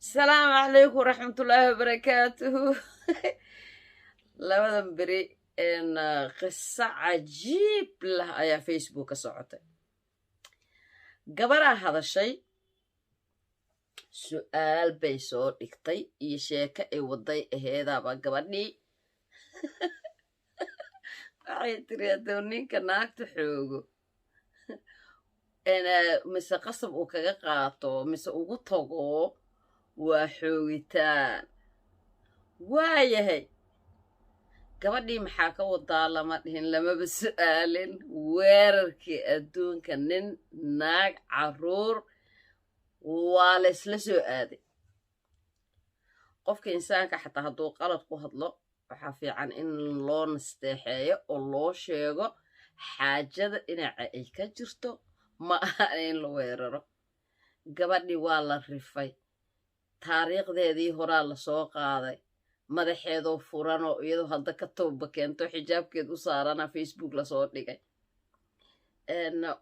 السلام عليكم ورحمة الله وبركاته. labadan beri qiso cajiib lah ayaa facebook ka socotay. gabaraa hadashay, su'aal bay soo dhigtay iyo sheeko ay waday aheedaaba gabadhii waxay tiri hadduu ninka naagta xoogo mise qasab uu kaga qaato mise ugu tago waa xoogitaan. waayahay gabadhii maxaa ka wadaa lama dhihin, lamaba su'aalin. weerarkii adduunka, nin naag caruur waa la isla soo aaday. qofka insaanka xataa hadduu qalad ku hadlo waxaa fiican in loo nasteexeeyo oo loo sheego xaajada dhinaca ay ka jirto, ma aha in la weeraro. gabadhii waa la rifay, taariikhdeedii horaa la soo qaaday, madaxeedoo furanoo iyadoo hadda ka tooba keento xijaabkeed u saarana facebook lasoo dhigay.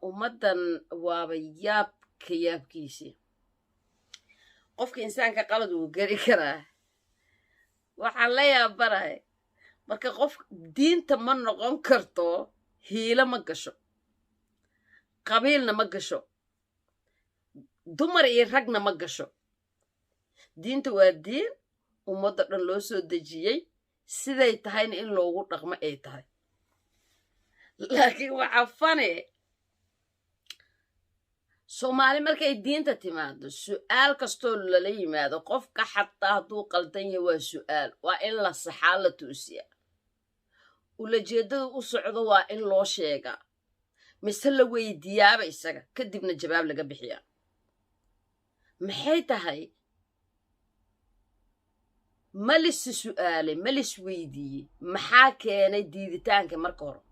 ummaddan waaba yaabka yaabkiisii. qofka insaanka qalad wuu geli karaa, waxaan la yaabanahay marka qof diinta ma noqon karto, hiilo ma gasho, qabiilna ma gasho, dumar iyo ragna ma gasho. diinta waa diin ummadda dhan loo soo dejiyey, siday tahayna in loogu dhaqmo ay tahay. laakiin waxaa fane soomaali markay diinta timaado su'aal kastoo lala yimaado, qofka xataa hadduu qaldan yahay waa su'aal, waa in la saxaa, la toosiya. ulajeeddada u socdo waa in loo sheegaa mise la weydiiyaaba isaga kadibna jawaab laga bixiyaa. maxay tahay ma lis su'aalay, ma lis weydiiyey maxaa keenay diiditaanka marka hore?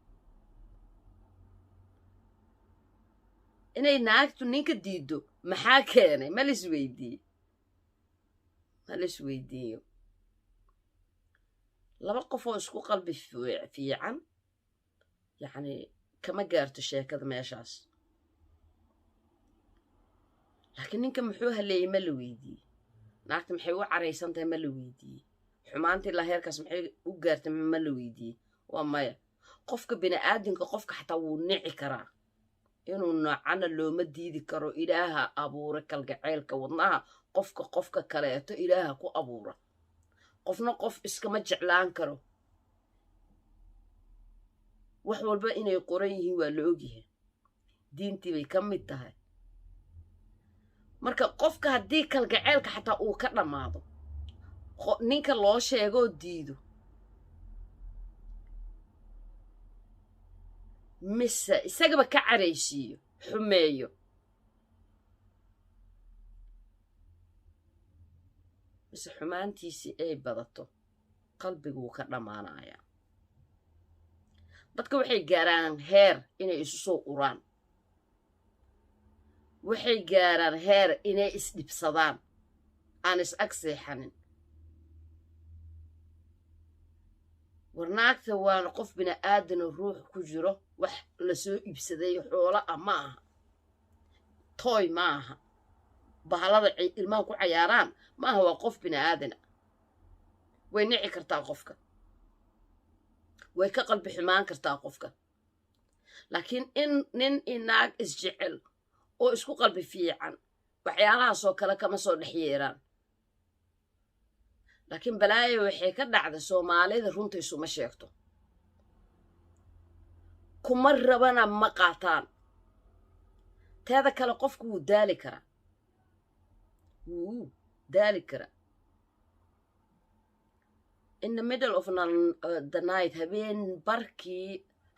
inay naagtu ninka diiddo maxaa keenay? ma lis weydiiyey? ma lis weydiiyo. laba qof oo isku qalbi fiican yacni kama gaarto sheekada meeshaas. laakiin ninka muxuu haleeyey ma la weydiiyey. naagta maxay u caraysan tahay ma la weydiiyey. xumaantii la heerkaas maxay u gaartay ma la weydiiyey. waa maya. qofka bini'aadinka qofka xataa wuu nici karaa, inuu noocana looma diidi karo. ilaaha abuura kalgaceylka wadnaha qofka kaleeto ilaaha ku abuura. qofna qof iskama jeclaan karo. wax walba inay qoran yihiin waa la ogyahay, diintii bay ka mid tahay. marka qofka haddii kalgaceylka xataa uu ka dhammaado, ninka loo sheegoo diido, mise isagaba ka caraysiiyo, xumeeyo, mise xumaantiisii ay badato, qalbiguu ka dhammaanayaa. dadka waxay gaaraan heer inay isu soo uraan, waxay gaaraan heer inay isdhibsadaan, aan is ag seexanin. warnaagta waana qof bini'aadanoo ruux ku jiro, wax lasoo iibsaday xoolo ah ma aha, tooy ma aha, bahalada ilmaha ku cayaaraan ma aha. waa qof bini'aadana. way nici kartaa qofka, way ka qalbi xumaan kartaa qofka. laakiin in nin iyo naag isjecel oo isku qalbi fiican waxyaalahaasoo kale kama soo dhex yeeraan. laakiin balaayo waxay ka dhacda soomaalida runta isuma sheegto, kuma rabana ma qaataan. teeda kale qofku wuu daali karaa, in the middle of the night, habeen barkii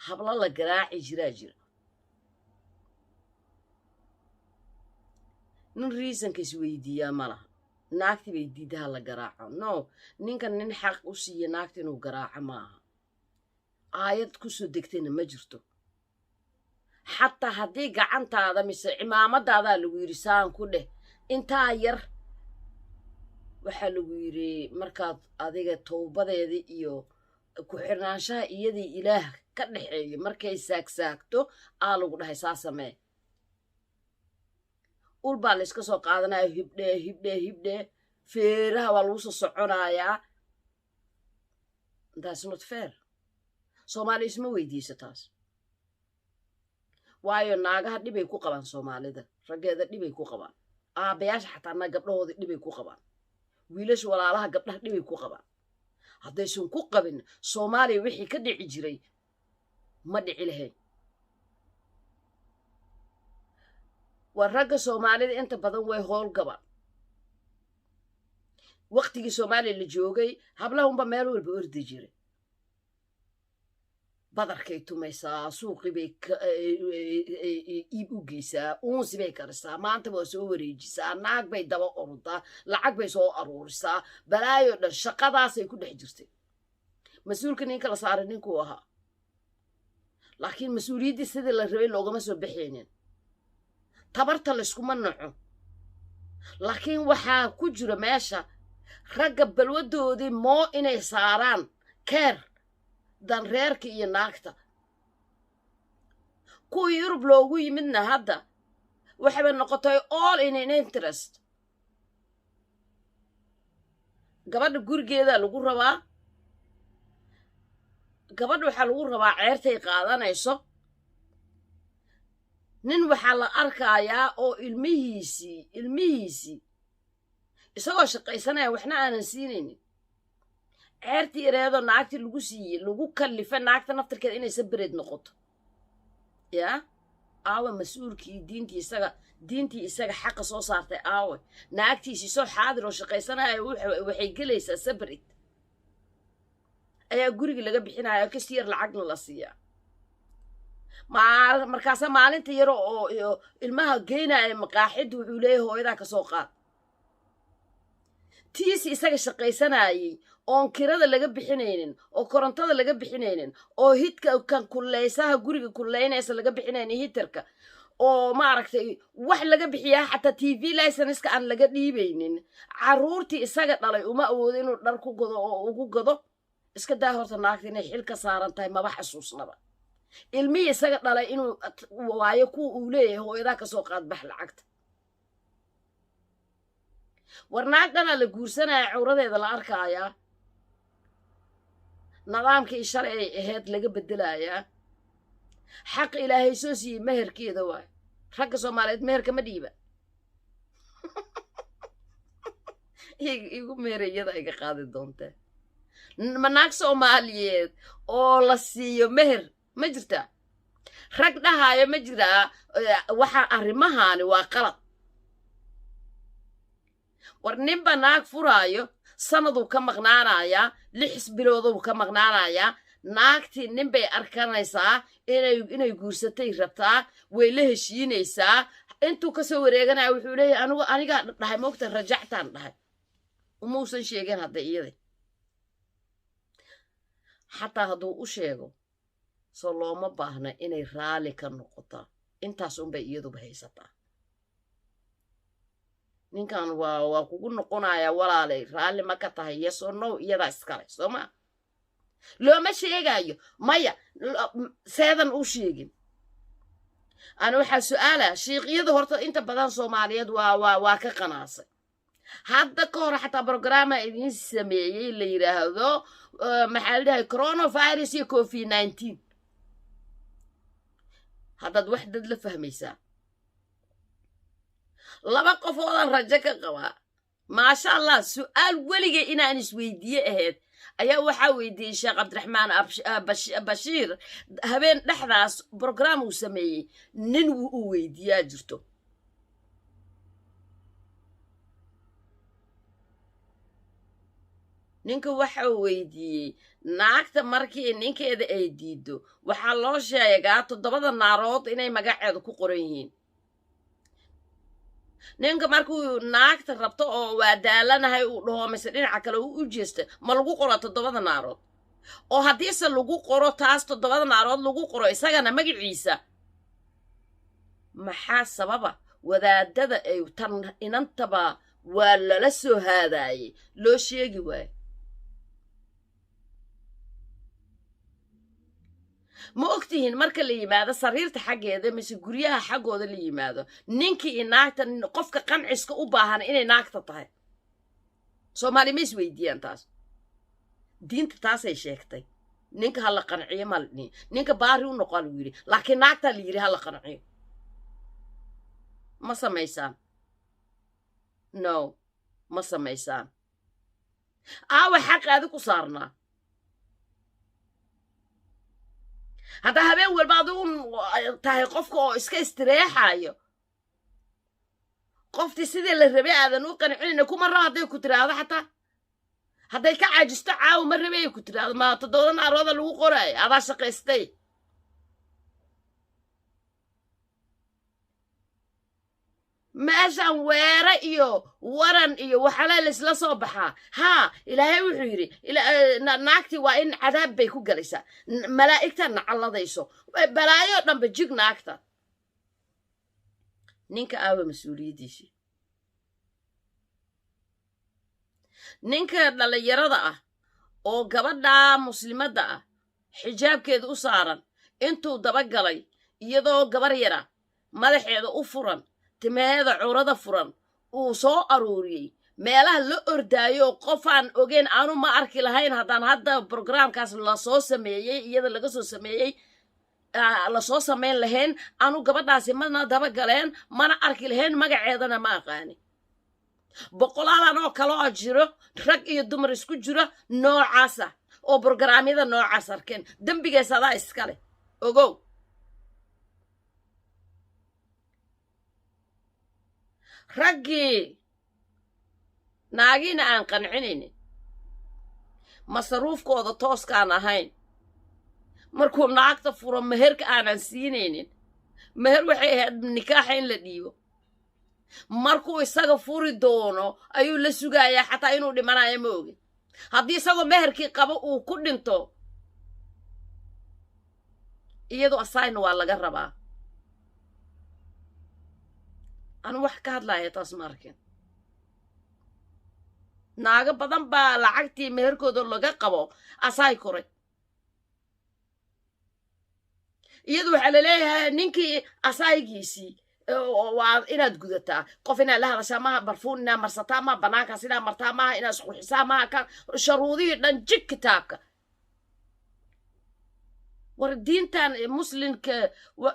hablo la garaaci jiraa jira. nin reasonka isweydiiyaa ma laha. naagtii bay diidaha la garaaco. no, ninkan nin xaq u siiya naagta inuu garaaco ma aha. aayad kusoo degtayna ma jirto. xataa haddii gacantaada mise cimaamadaadaa lagu yidhi saan ku dheh, intaa yar waxaa lagu yidhi markaad adiga towbadeedii iyo ku xirnaanshaha iyadii ilaah ka dhexeeyo markay saagsaagto aa lagu dhahay saa samee. ul baa la iska soo qaadanayo, hibdhee feeraha waa lagu soo soconayaa. That's not fair. Soomaali isma weydiisa taas. waayo naagaha dhibay ku qabaan Soomaalida, raggeeda dhibay ku qabaan, aabayaasha xataa gabdhahooda dhibay ku qabaan, wiilasha walaalaha gabdhaha dhibay ku qabaan. haddaysan ku qabin Soomaaliya wixii ka dhici jiray ma dhici lahayn. war ragga Soomaalida inta badan way howl gabaan. waqtigii Soomaaliya la joogay hablaha unba meel walba ordi jiray. badarkay tumaysaa, suuqii bay iib u geysaa, uunsi bay karisaa, maanta waa soo wareejisaa, naag bay daba orudaa, lacag bay soo aruurisaa, balaayo dhan shaqadaasay ku dhex jirtay. mas-uulka ninka la saaray ninkuu ahaa, laakiin mas-uuliyaddii sidii la rabay loogama soo baxaynin. tabarta layskuma naco, laakiin waxaa ku jira meesha ragga balwadoodii moo inay saaraan keer dan reerka iyo naagta. kuwii Yurub loogu yimidna hadda waxay noqotay all in an interest. gabadha gurigeeda lagu rabaa, gabadha waxaa lagu rabaa ceertay qaadanayso. nin waxaa la arkayaa oo ilmihiisii isagoo shaqaysanaya waxna aanan siinaynin. ceertii yareedoo naagtii lagu siiyey lagu kallifa naagta naftarkeeda inay sabareed noqoto. yaa aawe mas-uulkii diintii isaga xaqa soo saartay aawe. naagtiisii soo xaadir oo shaqaysanaya waxay gelaysaa sabareed. ayaa guriga laga bixinaya kasi yar lacagna la siiyaa. markaasa maalinta yaro oo ilmaha geynaya maqaaxidda wuxuu leeyahay hooyadaa ka soo qaad. tiisi isaga shaqaysanayay oon kirada laga bixinaynin, oo korontada laga bixinaynin, oo hidka kan kuleysaha guriga kuleynaysa laga bixinaynin, hitarka oo maaragtay wax laga bixiyaa xataa TV license aan laga dhiibaynin. caruurtii isaga dhalay uma awoodo inuu dhar ku gado oo ugu gado. iska daa horta naagta inay xil ka saaran tahay maba xasuusnaba. ilmihii isaga dhalay inuu waayo kuwa uu leeyahay hooyadaa ka soo qaad bax lacagta. war naagdana la guursanaya cawradeeda la arkayaa. nidaamkii shalay ay ahayd laga bedelayaa. xaq ilaahay soo siiyey meherkeeda waay. ragga Soomaaliyeed meherka ma dhiiba. igu meherayada iga qaadi doontaa. ma naag Soomaaliyeed oo la siiyo meher ma jirtaa? rag dhahaayo ma jiraa waxaa arrimahaani waa qalad. war ninba naag furaayo sanaduu ka maqnaanayaa, 6 bilooduu ka maqnaanayaa. naagtii ninbay arkanaysaa inay guursatay rabtaa, way la heshiinaysaa. intuu kasoo wareeganaya wuxuu leeyahay anigaa dhahay moogta rajactaan dhahay. umuusan sheegin hadda iyaday. xataa hadduu u sheego soo looma baahna inay raali ka noqotaa. intaas unbay iyaduba haysataa. ninkan waa kugu noqonaya walaalay raalli ma ka tahay yes or no iyadaa iskale soo ma. looma sheegayo maya seedan u sheegin. ana waxaa su'aala shiiqyada horta inta badan Soomaaliyeed waa ka qanaasay. hadda ka hor xataa programma idin sameeyay la yiraahdo maxaa la dhahay coronavirus iyo COVID-19. haddaad wax dad la fahmaysaa. laba qofoodan rajo ka qabaa maasha allah. su'aal weligay inaan isweydiiye ahayd ayaa waxaa weydiiyey sheekh cabdiraxmaan bashiir habeen dhexdaas program uu sameeyey. nin wuu u weydiiyaa jirto. ninka waxa uu weydiiyey naagta markii ninkeeda ay diido waxaa loo sheegaa 7 naarood inay magaceeda ku qoran yihiin. ninka markuu naagta rabto oo waa daalanahay uu dhaho mise dhinaca kale u jeesta ma lagu qoro 7 naarood. oo haddiise lagu qoro taas 7 naarood lagu qoro isagana magaciisa maxaa sababa? wadaadada ay tan inantaba waa lala soo haadaayay loo sheegi waayo. ma ogtihiin marka la yimaado sariirta xaggeeda mise guryaha xaggooda la yimaado ninkii naagta qofka qanciska u baahan inay naagta tahay. soomaali ma isweydiiyaan taas diinta taasay sheegtay ninka ha la qanciyo ma ninka baari u noqo lagu yidhi laakiin naagtaa la yidhi ha la qanciyo ma samaysaan no ma samaysaan aawa xaqaadi ku saarnaa haddaa habeen walba adigu tahay qofka oo iska istireexayo qoftii sidii la rabay aadan u qancinayna kuma raba hadday ku tiraahdo xataa hadday ka caajisto caawa ma rabay ay ku tiraahdo ma 7 naarooda lagu qoraayo adaa shaqaystay meeshaan weere iyo waran iyo waxala laysla soo baxaa haa ilaahay wuxuu yidhi naagtii waa in cadaab bay ku galaysaa malaa'igta nacalladayso balaayo dhanba jig naagta ninka aawa mas-uuliyaddiisii ninka dhallinyarada ah oo gabadha muslimadda ah xijaabkeeda u saaran intuu dabagalay iyadoo gabar yara madaxeeda u furan timaheeda curada furan uu soo aruuriyey meelaha la ordaayo qofaan ogeyn aanu ma arki lahayn haddaan hadda brograamkaas lasoo sameeyey iyada laga soo sameeyey lasoo samayn lahayn aanu gabadhaasi mana dabagaleen mana arki lahayn magaceedana ma aqaani boqolaalan oo kale oo jiro rag iyo dumar isku jiro noocaasa oo brograamyada noocaas arkeen dembigees adaa iskale ogow raggii naagiina aan qancinaynin masaruufkooda tooskaan ahayn markuu naagta furo meherka aanan siinaynin meher waxay ahayd nikaaxa in la dhiibo markuu isaga furi doono ayuu la sugayaa xataa inuu dhimanayo ma ogi haddii isagoo meherkii qabo uu ku dhinto iyadu asayna waa laga rabaa anu wax ka hadlaya taas ma arkin naago badan baa lacagtii meherkooda laga qabo asaay koray iyadu waxaa laleeyahay ninkii asaygiisii waa inaad gudataa qof inaad la hadashaa maha barfuun inaad marsataa maha banaankaas inaad martaa maha inaad isqurxisaa maha ka sharuudihii dhan jig kitaabka war diintan muslimka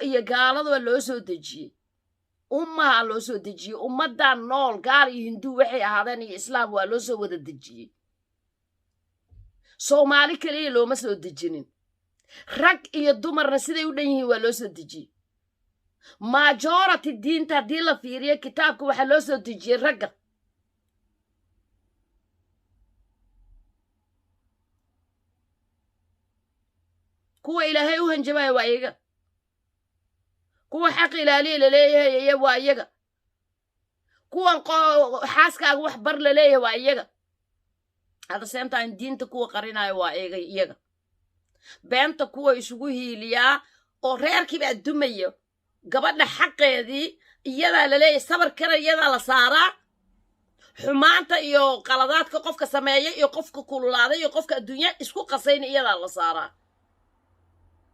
iyo gaalada waa loo soo dejiyey ummaha loo soo dejiyey ummaddan nool gaal iyo hinduu waxay ahaadeen iyo islaam waa loo soo wada dejiyey soomaali kaliya looma soo dejinin rag iyo dumarna siday u dhan yihiin waa loo soo dejiyey majority diinta haddii la fiiriyo kitaabka waxaa loo soo dejiyey ragga kuwa ilaahay u hanjabaya waa iyaga kuwa xaq ilaaliya laleeyahay waa iyaga kuwan xaaskaaga wax bar laleeyahay waa iyaga at the same time diinta kuwa qarinayo waa iyaga beenta kuwa isugu hiiliyaa oo reerkiibaa dumayo gabadha xaqeedii iyadaa laleeyahay sabarkana iyadaa la saaraa xumaanta iyo qaladaadka qofka sameeya iyo qofka kululaaday iyo qofka adduunya isku qasayna iyadaa la saaraa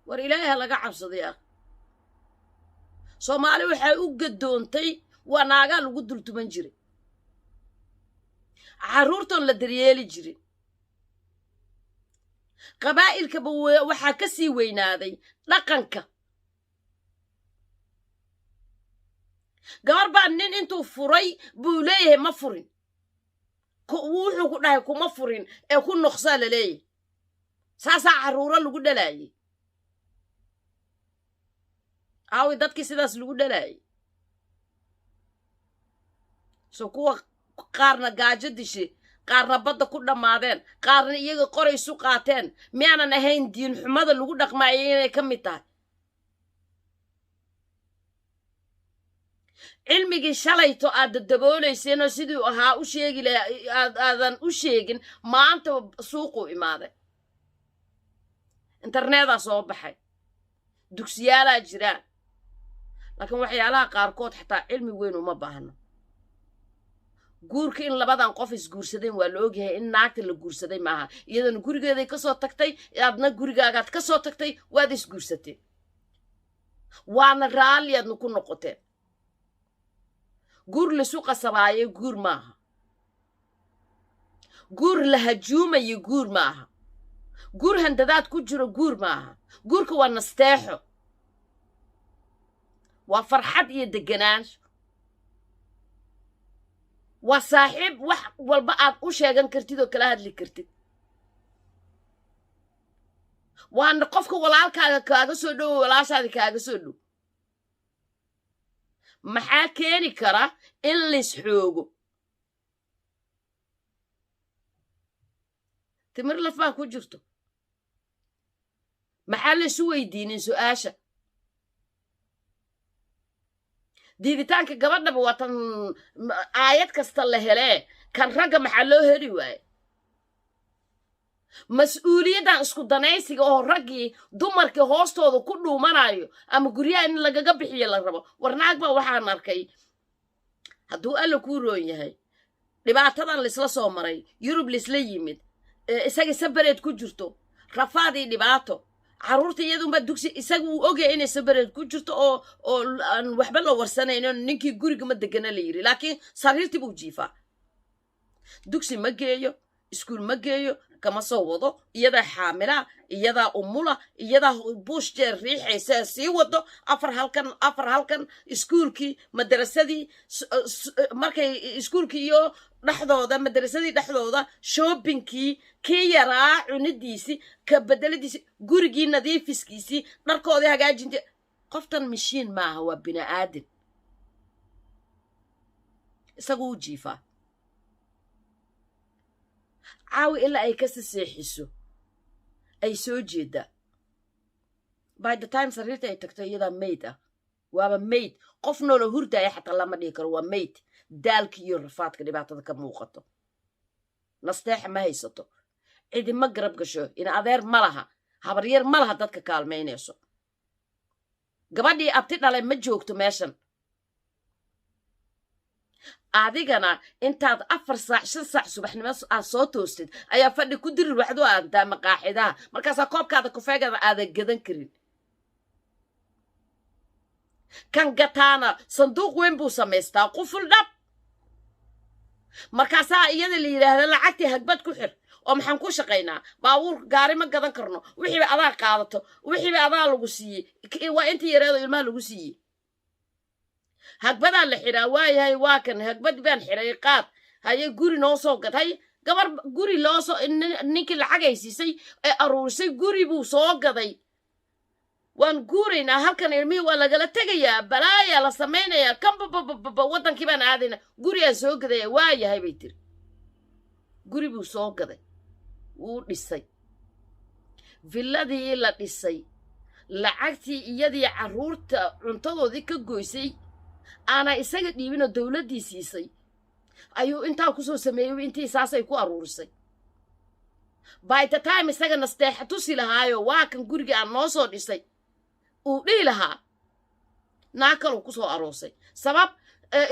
war ilaahay ha laga cabsaday ah soomaali waxay u gadoontay waa naagaa lagu dultuman jiray carruurtoon la daryeeli jirin qabaa'ilkaba waxaa ka sii weynaaday dhaqanka gabar baa nin intuu furay buu leeyahay ma furin wuxuu ku dhahay kuma furin ee ku noqsaa la leeyahay saasaa carruuro lagu dhalaayay aawi dadkii sidaas lagu dhalaayay so kuwa qaarna gaajo dishay qaarna badda ku dhammaadeen qaarna iyaga qoray isu qaateen miyaanan ahayn diin xumada lagu dhaqmaayay inay ka mid tahay cilmigii shalayto aad dadaboolayseeno siduu ahaa u sheegi laha aadan u sheegin maanta suuquu imaaday internetaa soo baxay dugsiyaalaa jiraan laakiin waxyaalaha qaarkood xataa cilmi weyn uma baahno guurka in labadan qof isguursadeen waa la ogyahay in naagta la guursaday maaha iyadana gurigeeday ka soo tagtay aadna gurigaagaad ka soo tagtay waad isguursateen waana raalli aadna ku noqoteen guur laisu qasabaayo guur maaha guur la hajuumayo guur maaha guur handadaad ku jiro guur maaha guurka waa nasteexo waa farxad iyo deganaansho waa saaxiib wax walba aad u sheegan kartid oo kala hadli kartid waana qofka walaalkaaga kaaga soo dhow walaashaadi kaaga soo dhow maxaa keeni kara in lays xoogo timir lafaa ku jirto maxaa laysu weydiinin su'aasha diiditaanka gabadhaba waa tan aayad kasta la helee kan ragga maxaa loo heli waaye mas-uuliyaddan isku danaysiga oo raggii dumarkii hoostooda ku dhuumanayo ama guryaha in lagaga bixiyo la rabo war naag baa waxaan arkay hadduu alla kuu roon yahay dhibaatadan laysla soo maray yurub laysla yimid isaga sabareed ku jirto rafaadii dhibaato carruurta iyadunba dugsi isaga uu ogaya inay sabareed ku jirto oo aan waxba la warsanayno ninkii guriga ma degana la yiri laakiin sariirtii buu jiifaa dugsi ma geeyo iskuul ma geeyo kama soo wado iyadaa xaamila iyadaa umula iyadaa buush jeer riixaysa sii wado afar halkan iskuulkii madrasadii markay iskuulkii iyo dhexdooda madrasadii dhexdooda shoppingkii kii yaraa cunidiisii ka bedeladiisii gurigii nadiifiskiisii dharkoodii hagaajinta qoftan mishiin maaha waa bini aadam isagu u jiifaa caawi ilaa ay ka saseexiso ay soo jeedaa by the time sariirta ay tagto iyadaa mayd ah waaba mayd qof noola hurdaya xataa lama dhihi karo waa mayd daalka iyo rafaadka dhibaatada ka muuqato nasteexa ma haysato cidima garab gasho in adeer ma laha habaryar ma laha dadka kaalmaynayso gabadhii abti dhalay ma joogto meeshan adigana intaad 4 saac 5 saac subaxnimo aad soo toostid ayaa fadhi ku dirir waxdu aadaa maqaaxidaha markaasaa koobkaada kufeegada aada gadan karin kan gataana sanduuq weyn buu samaystaa quful dhab markaasaa iyada la yidhaahda lacagtii hagbad ku xir oo maxaan ku shaqaynaa baabuur gaari ma gadan karno wixiiba adaa qaadato wixiiba adaa lagu siiyey waa intii yareedo ilmaha lagu siiyey hagbadaa la xiraa waayahay waa kan hagbad baan xiray qaad haye guri noo soo gad hay gabar guri loo soo ninkii lacag ay siisay ee aruurisay guri buu soo gaday waan guuraynaa halkan ilmihii waa lagala tegayaa balaayaa la samaynayaa kanbabababa waddankii baan aadayna guri aan soo gadaya waayahay bay tiri guri buu soo gaday wuu dhisay villadii la dhisay lacagtii iyadii carruurta cuntadoodii ka goysay aana isaga dhiibinoo dowladdii siisay ayuu intaa ku soo sameeyey intii saasay ku aruurisay by the time isaga nasteexa tusi lahaayo waa kan guriga aan noo soo dhisay uu dhihi lahaa naa kaluu ku soo aroosay sabab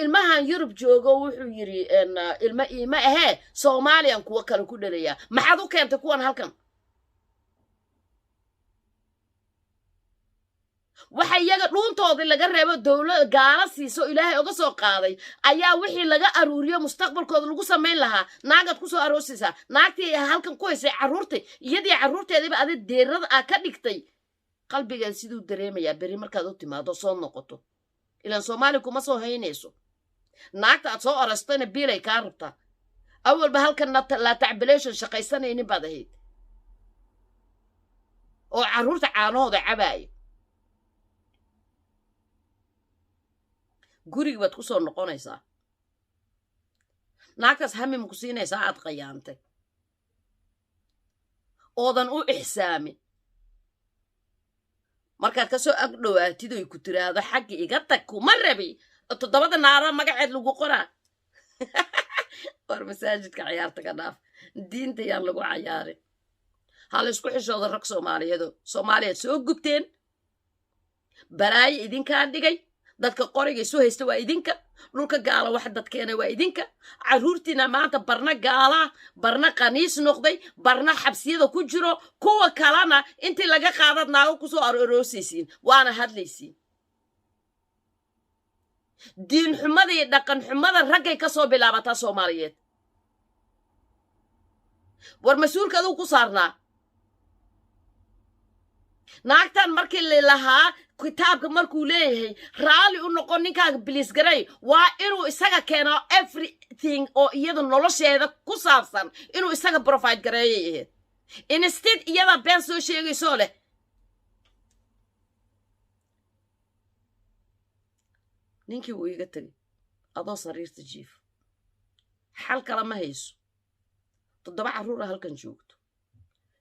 ilmahan yurub joogo wuxuu yidhi ilma iima ahee soomaaliyan kuwa kale ku dhalayaa maxaad u keentay kuwan halkan waxa iyaga dhuuntoodii laga reebo dowlad gaala siiso ilaahay oga soo qaaday ayaa wixii laga aruuriyo mustaqbalkooda lagu samayn lahaa naagad ku soo aroosaysaa naagtii halkan ku haysay carruurtay iyadii carruurteediiba adi deerada aa ka dhigtay qalbigeed siduu dareemayaa beri markaad u timaado soo noqoto ilaan soomaali kuma soo haynayso naagta aad soo arastayna biilay kaa rabtaa awalba halkan laa tacbilation shaqaysanaynin baad ahayd oo carruurta caanahooda cabaayo gurigi baad ku soo noqonaysaa naagtaas hamim ku siinaysaa aad qayaantay oodan u ixsaamin markaad ka soo ag dhowaatid oy ku tiraahdo xaggi iga tag kuma rabi 7 naara magaceed lagu qoraa war masaajidka ciyaarta ka dhaaf diinta yaan lagu cayaarin hal isku xishooda rag soomaaliyeed soo gubteen balaayo idinkaa dhigay dadka qoriga isu haysta waa idinka dhulka gaala wax dadkeena waa idinka carruurtiina maanta barna gaala barna qaniis noqday barna xabsiyada ku jiro kuwa kalena intii laga qaadad naago ku soo aroosaysiin waana hadlaysiin diin xumada iyo dhaqan xumada raggay ka soo bilaabataa soomaaliyeed war mas-uulka aduu ku saarnaa naagtan markii lahaa kitaabka markuu leeyahay raalli u noqon ninkaaga biliis garay waa inuu isaga keeno everything oo iyada nolosheeda ku saabsan inuu isaga provide gareeyay ahayd instead iyada been soo sheegaysoo leh ninkii wuu iga tegay adoo sariirta jiif xal kale ma hayso 7 carruur halkan joogto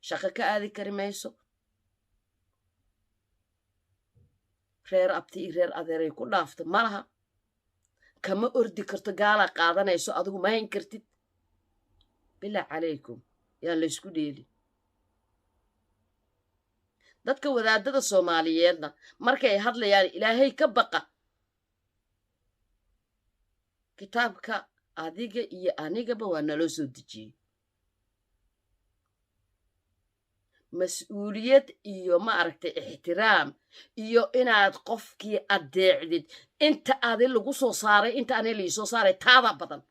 shaqo ka aadi kari mayso reer abti iyo reer adeeray ku dhaafta malaha kama ordi karto gaala qaadanayso adigu ma hayn kartid bilaa calaykum yaa la isku dheeli dadka wadaadada Soomaaliyeedna markay hadlayaan ilaahay ka baqa kitaabka adiga iyo anigaba waa naloo soo dejiyey mas'uuliyad iyo ma aragtay ixtiraam iyo inaad qofkii adeecdid inta aad lagu soo saaray inta aan la soo saaray taada badan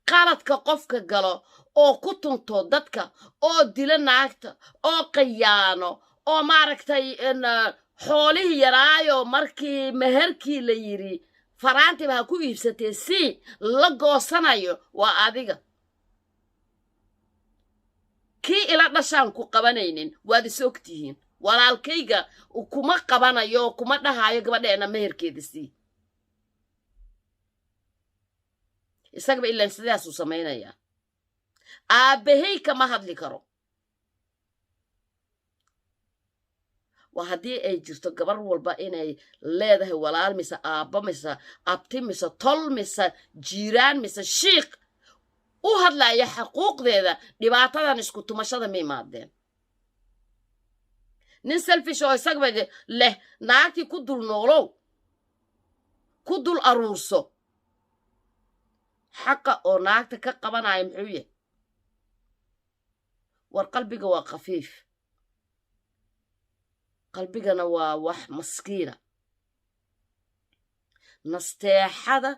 qaladka qofka galo oo ku tunto dadka oo dila naagta oo qiyaano oo ma aragtay in xoolihii yaraayo markii meherkii la yiri faraanti baa ku iibsatay si la goosanayo waa adiga kii ila dhashaan ku qabanaynin waad isogtihiin walaalkayga kuma qabanayo kuma dhahayo gabadheena meherkeeda si isaga ilaa sidaas u sameynaya aabahay kama hadli karo waa haddii ay jirto gabar walba inay leedahay walaal mise aabba mise abti mise tol mise jiiraan mise shiiq u hadlaya xuquuqdeeda dhibaatadan isku tumashada ma imaadeen nin selfish oo isaga leh naagtii ku dul noolow ku dul aruurso xaqa oo naagta ka qabanayo muxuu yahay war qalbiga waa khafiif qalbigana waa wax maskiina nasteexada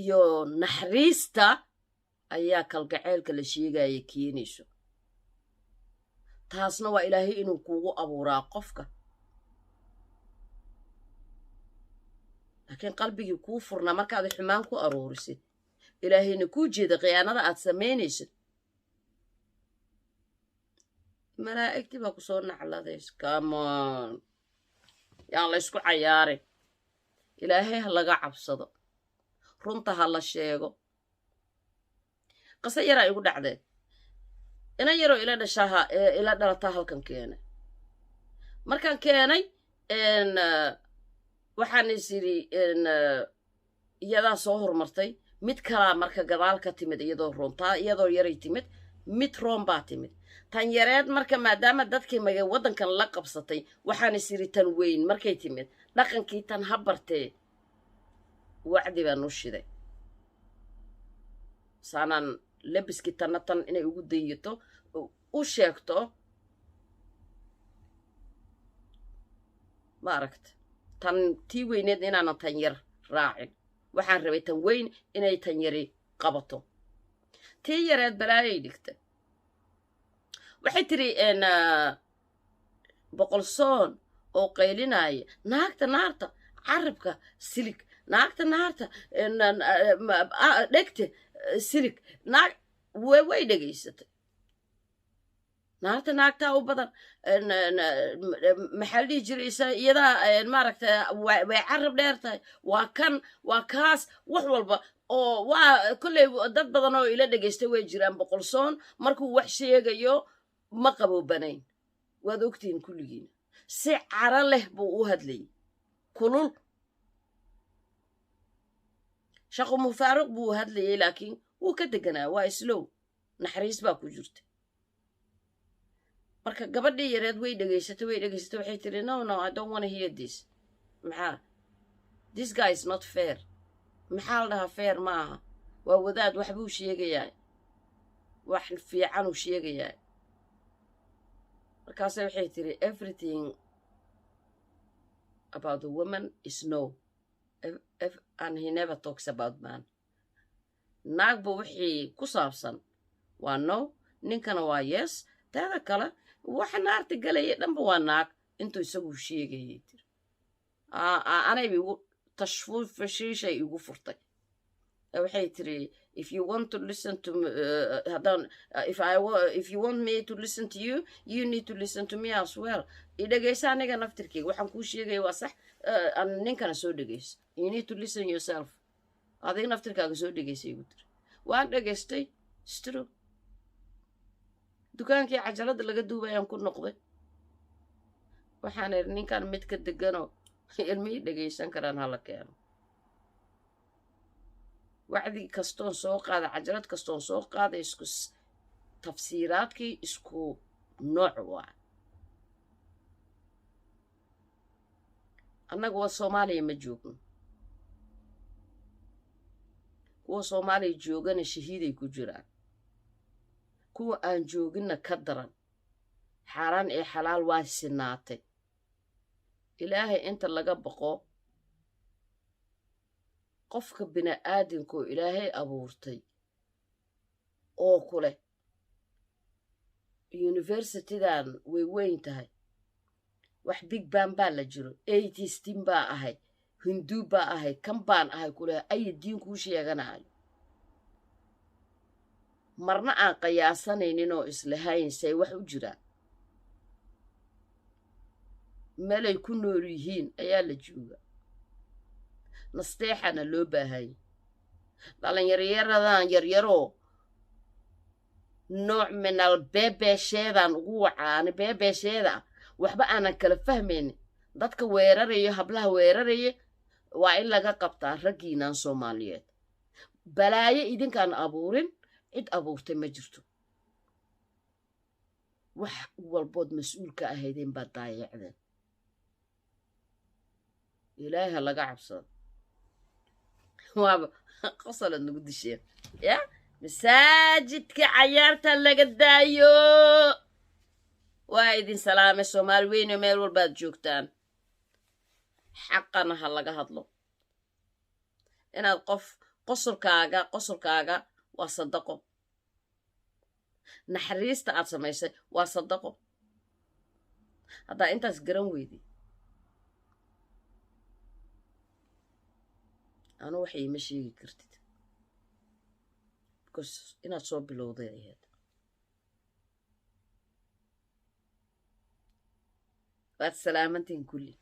iyo naxariista ayaa kalgaceelka la sheegaya keenayso taasna waa ilaahay inuu kuugu abuuraa qofka laakiin qalbigii kuu furnaa markaad xumaan ku aruurisid ilaahayna kuu jeeda khiyaanada aad samaynaysid malaa'igtii baa ku soo nacladays come on yaan la isku cayaarin ilaahay ha laga cabsado runta ha la sheego qasa yaraa igu dhacdeen ina yaroo ila dhalataa halkan keenay markaan keenay waxaan is yidhi iyadaa soo hormartay mid kalaa marka gadaal ka timid iyadoo runtaa iyadoo yaray timid mid roon baa timid tan yareed marka maadaama dadkii waddankan la qabsatay waxaan is yidhi tan weyn markay timid dhaqankii tan ha bartee wacdi baan u shiday saanaan labiskii tanna tan inay ugu dayato u sheegto ma aragta tan tii weyneed inaanan tan yar raacin waxaan rabay tan weyn inay tan yari qabato tii yareed balaayay dhigta waxay tiri boqolsoon oo qaylinaya naagta naarta carabka silig naagta naarta dhegta silig naag way dhegaysatay naarta naagtaa u badan maxaa la dhihi jiraysa iyadaa maaragta way carab dheer tahay waa kan waa kaas wax walba oo waa kolley dad badan oo ila dhegaystay way jiraan boqolsoon markuu wax sheegayo ma qaboobanayn waad ogtihiin kulligiina si caro leh buu u hadlayay kulul shaqo mufaaruq buu hadlayay laakiin wuu ka deganaa waa islow naxariis baa ku jirta marka gabadhii yareed way dhegaysatay waxay tiri no I don't want to hear this maxaa this guy is not fair maxaa la dhahaa fair ma aha waa wadaad wax buu sheegayaa wax fiican uu sheegayaa markaase waxay tiri everything about the woman is no and he never talks about man naagba wixii ku saabsan waa no ninkana waa yes teeda kale waxa naarta galaya dhanba waa naag intuu isagu sheegayay tiri anayba igu tashfuufashiishay igu furtay waxay tiri if you want to listen to me, if you want me to listen to you, you need to listen to me as well. Idagaysa aniga naftirkeyga waxaan kuu sheegaya waa sax ninkana soo dhegaysa. You need to listen yourself. Adiga naftirkaaga soo dhegaysa igu tiri. Waan dhegaystay stro. Dukaankii cajalada laga duubayaan ku noqday. Waxaan iri ninkan mid ka deganoo ilmihii dhegaysan karaan hala keeno. wacdi kastoon soo qaada cajalad kastoon soo qaada isku tafsiiraadkii isku nooc waa annaga waa Soomaaliya ma joogno kuwa Soomaaliya joogana shahiiday ku jiraan kuwa aan joogina ka daran xaaraan ee xalaal waa sinaatay ilaahay inta laga baqo qofka bini'aadamku ilaahay abuurtay oo kule universitydan way weyn tahay wax big bang baa la jiro 80 baa ahay hindu baa ahay kan baan ahay kule ay diin ku sheeganayo marna aan qiyaasanaynin oo islahayn say wax u jiraan meelay ku nool yihiin ayaa la jooga nasteexana loo baahay dhalinyaradan yaryaroo nooc minal beebeesheedan ugu wacaani beebeesheeda waxba aanan kala fahmaynin dadka weeraraya hablaha weeraraya waa in laga qabtaa raggiinan Soomaaliyeed balaayo idinkaan abuurin cid abuurtay ma jirto wax walbood mas'uulka ahaydeen baa daayacdeen ilaahay laga cabsado waaba qosolad nagu disheen ya masaajidka cayaarta laga daayo waa idin salaame Soomaali weyn meel walbaad joogtaan xaqana ha laga hadlo inaad qof qosolkaaga waa sadaqo naxariista aad samaysay waa sadaqo haddaa intaas garan weydi anu waxay ma sheegi kartid because inaad soo bilowday ahayd waad salaamantiin kulli